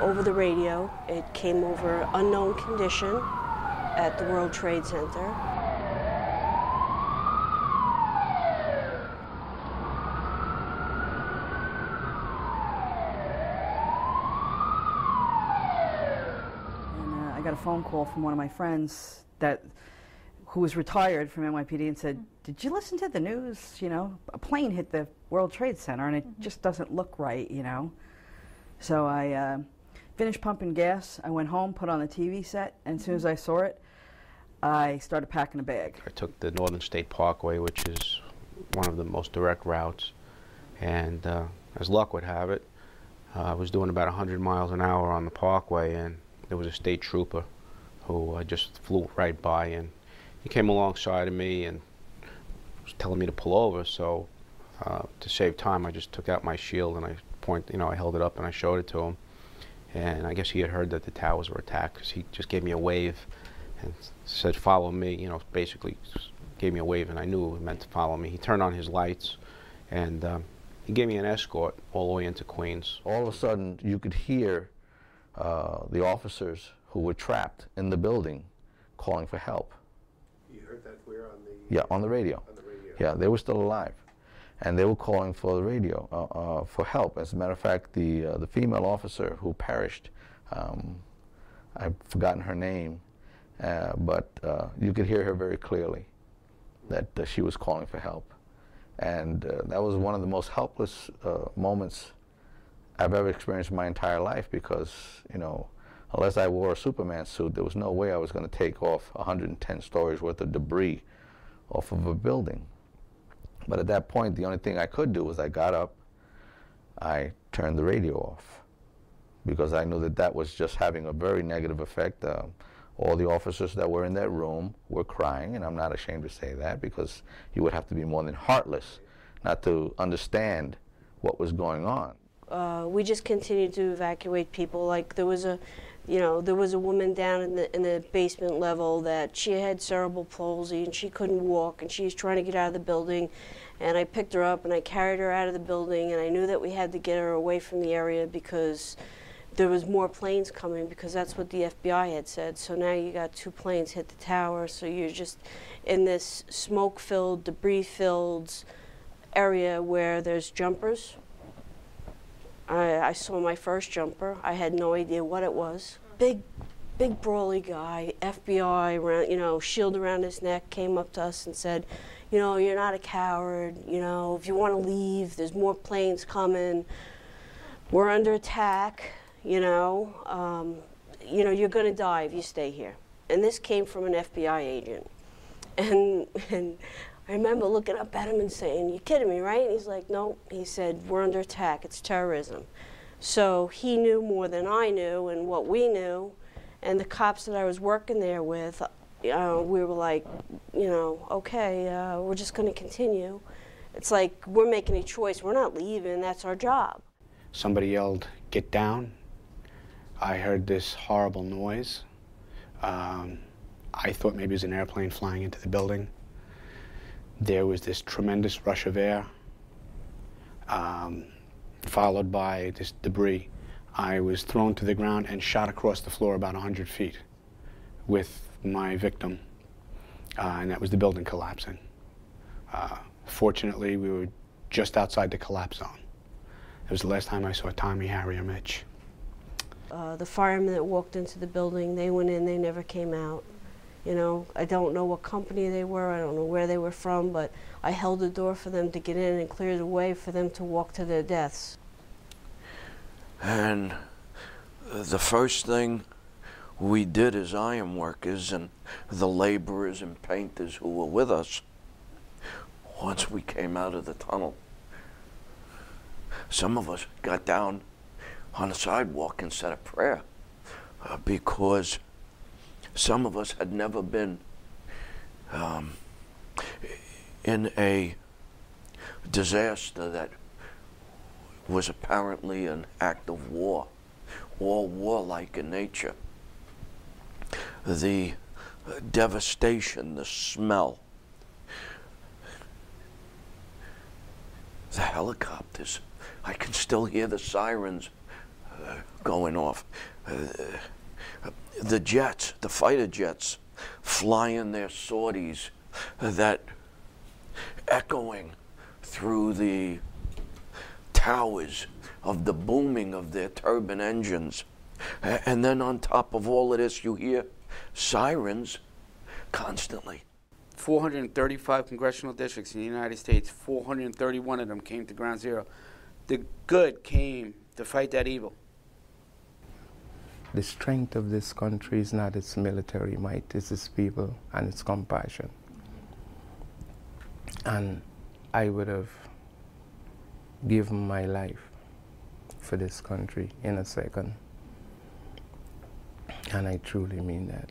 over the radio. It came over unknown condition at the World Trade Center. And I got a phone call from one of my friends who was retired from NYPD and said, "Did you listen to the news? You know, a plane hit the World Trade Center and it just doesn't look right, you know." So I finished pumping gas. I went home, put on the TV set, and as soon as I saw it, I started packing a bag. I took the Northern State Parkway, which is one of the most direct routes, and as luck would have it, I was doing about 100 miles an hour on the Parkway, and there was a state trooper who just flew right by, and he came alongside of me and was telling me to pull over. So to save time, I just took out my shield and I held it up and I showed it to him. And I guess he had heard that the towers were attacked, because he just gave me a wave and said, "Follow me," you know, basically gave me a wave, and I knew it meant to follow me. He turned on his lights, and he gave me an escort all the way into Queens. All of a sudden, you could hear the officers who were trapped in the building calling for help. You heard that where on the... Yeah, on the radio. On the radio. Yeah, they were still alive. And they were calling for the radio, for help. As a matter of fact, the female officer who perished, I've forgotten her name, but you could hear her very clearly that she was calling for help. And that was one of the most helpless moments I've ever experienced in my entire life, because, you know, unless I wore a Superman suit, there was no way I was going to take off 110 stories worth of debris off of a building. But at that point, the only thing I could do was I got up, I turned the radio off, because I knew that that was just having a very negative effect. All the officers that were in that room were crying, and I'm not ashamed to say that, because you would have to be more than heartless not to understand what was going on. We just continued to evacuate people. Like there was a woman down in the basement level that she had cerebral palsy and she couldn't walk, and she was trying to get out of the building, and I picked her up and I carried her out of the building, and I knew that we had to get her away from the area because there was more planes coming, because that's what the FBI had said. So now you got 2 planes hit the tower, so you're just in this smoke-filled, debris-filled area where there's jumpers. I saw my first jumper. I had no idea what it was. Big brawly guy, FBI around, you know, shield around his neck, came up to us and said, "You know, you're not a coward. You know, if you want to leave, there's more planes coming. We're under attack. You know, you're going to die if you stay here." And this came from an FBI agent, and I remember looking up at him and saying, "You kidding me, right?" And he's like, "No." He said, "We're under attack. It's terrorism." So he knew more than I knew and what we knew. And the cops that I was working there with, we were like, you know, okay, we're just going to continue. It's like we're making a choice. We're not leaving. That's our job. Somebody yelled, "Get down." I heard this horrible noise. I thought maybe it was an airplane flying into the building. There was this tremendous rush of air, followed by this debris. I was thrown to the ground and shot across the floor about 100 feet with my victim, and that was the building collapsing. Fortunately, we were just outside the collapse zone. It was the last time I saw Tommy, Harry, or Mitch. The firemen that walked into the building, they went in, they never came out. You know, I don't know what company they were, I don't know where they were from, but I held the door for them to get in and clear the way for them to walk to their deaths. And the first thing we did as ironworkers and the laborers and painters who were with us, once we came out of the tunnel, some of us got down on the sidewalk and said a prayer, because some of us had never been in a disaster that was apparently an act of war, all warlike in nature. The devastation, the smell, the helicopters. I can still hear the sirens going off. The jets, the fighter jets, flying their sorties, that echoing through the towers of the booming of their turbine engines. And then on top of all of this, you hear sirens constantly. 435 congressional districts in the United States, 431 of them came to Ground Zero. The good came to fight that evil. The strength of this country is not its military might, it's its people and its compassion. And I would have given my life for this country in a second. And I truly mean that.